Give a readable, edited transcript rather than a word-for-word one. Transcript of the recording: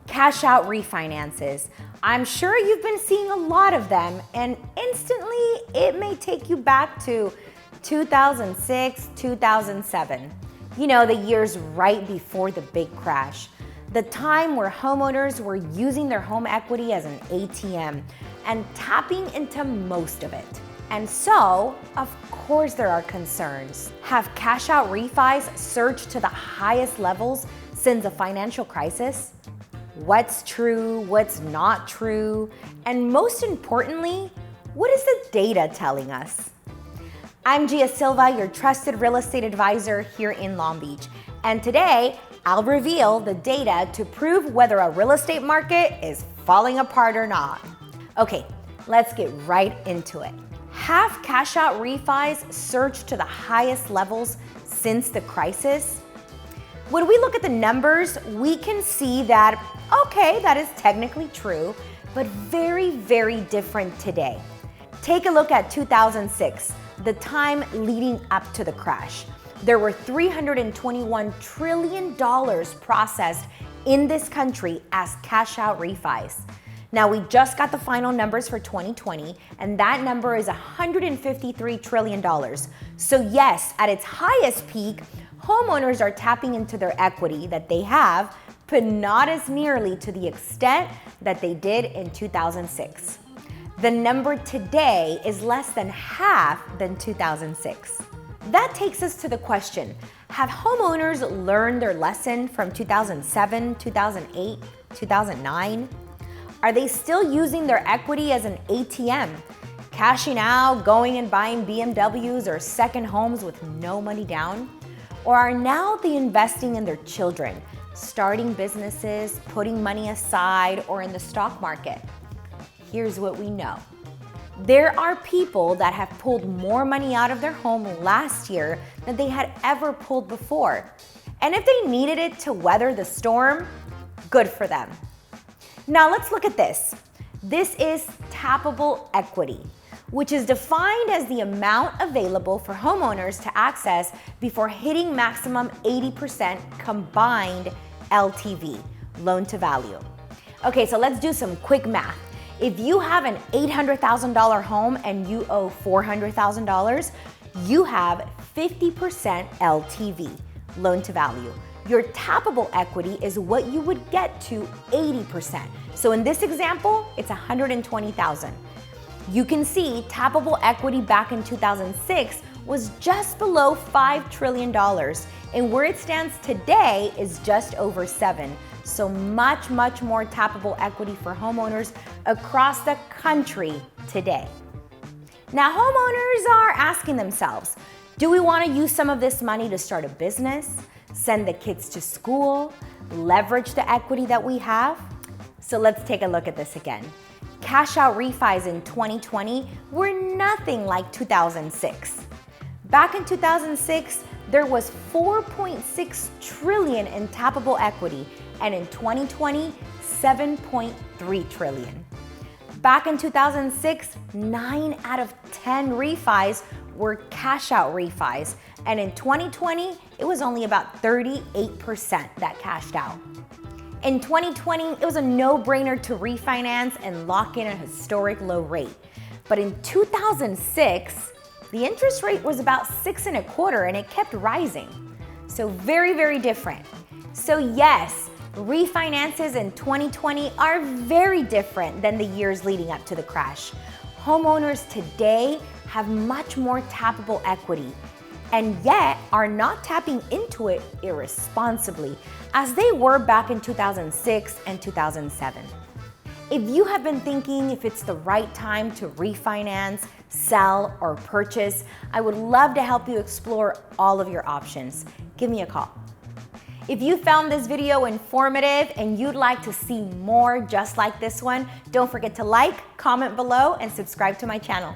Cash out refinances. I'm sure you've been seeing a lot of them, and instantly it may take you back to 2006, 2007. You know, the years right before the big crash. The time where homeowners were using their home equity as an ATM and tapping into most of it. And so, of course there are concerns. Have cash out refis surged to the highest levels since the financial crisis? What's true, what's not true, and most importantly, what is the data telling us? I'm Gia Silva, your trusted real estate advisor here in Long Beach, and today I'll reveal the data to prove whether a real estate market is falling apart or not. Okay, let's get right into it. Have cash out refis surged to the highest levels since the crisis? When we look at the numbers, we can see that, okay, that is technically true, but very, very different today. Take a look at 2006, the time leading up to the crash. There were $321 trillion processed in this country as cash out refis. Now, we just got the final numbers for 2020, and that number is $153 trillion. So yes, at its highest peak, homeowners are tapping into their equity that they have, but not as nearly to the extent that they did in 2006. The number today is less than half than 2006. That takes us to the question, have homeowners learned their lesson from 2007, 2008, 2009? Are they still using their equity as an ATM, cashing out, going and buying BMWs or second homes with no money down? Or are now they investing in their children, starting businesses, putting money aside, or in the stock market? Here's what we know. There are people that have pulled more money out of their home last year than they had ever pulled before. And if they needed it to weather the storm, good for them. Now let's look at this. This is tappable equity, which is defined as the amount available for homeowners to access before hitting maximum 80% combined LTV, loan to value. Okay, so let's do some quick math. If you have an $800,000 home and you owe $400,000, you have 50% LTV, loan to value. Your tappable equity is what you would get to 80%. So in this example, it's $120,000. You can see tappable equity back in 2006 was just below $5 trillion, and where it stands today is just over 7. So much, much more tappable equity for homeowners across the country today. Now, homeowners are asking themselves, do we want to use some of this money to start a business, send the kids to school, leverage the equity that we have? So let's take a look at this again. Cash out refis in 2020 were nothing like 2006. Back in 2006, there was $4.6 trillion in tappable equity, and in 2020, $7.3 trillion. Back in 2006, 9 out of 10 refis were cash out refis, and in 2020, it was only about 38% that cashed out. In 2020, it was a no-brainer to refinance and lock in a historic low rate. But in 2006, the interest rate was about 6.25% and it kept rising. So very, very different. So yes, refinances in 2020 are very different than the years leading up to the crash. Homeowners today have much more tappable equity, and yet are not tapping into it irresponsibly as they were back in 2006 and 2007. If you have been thinking if it's the right time to refinance, sell, or purchase, I would love to help you explore all of your options. Give me a call. If you found this video informative and you'd like to see more just like this one, don't forget to like, comment below, and subscribe to my channel.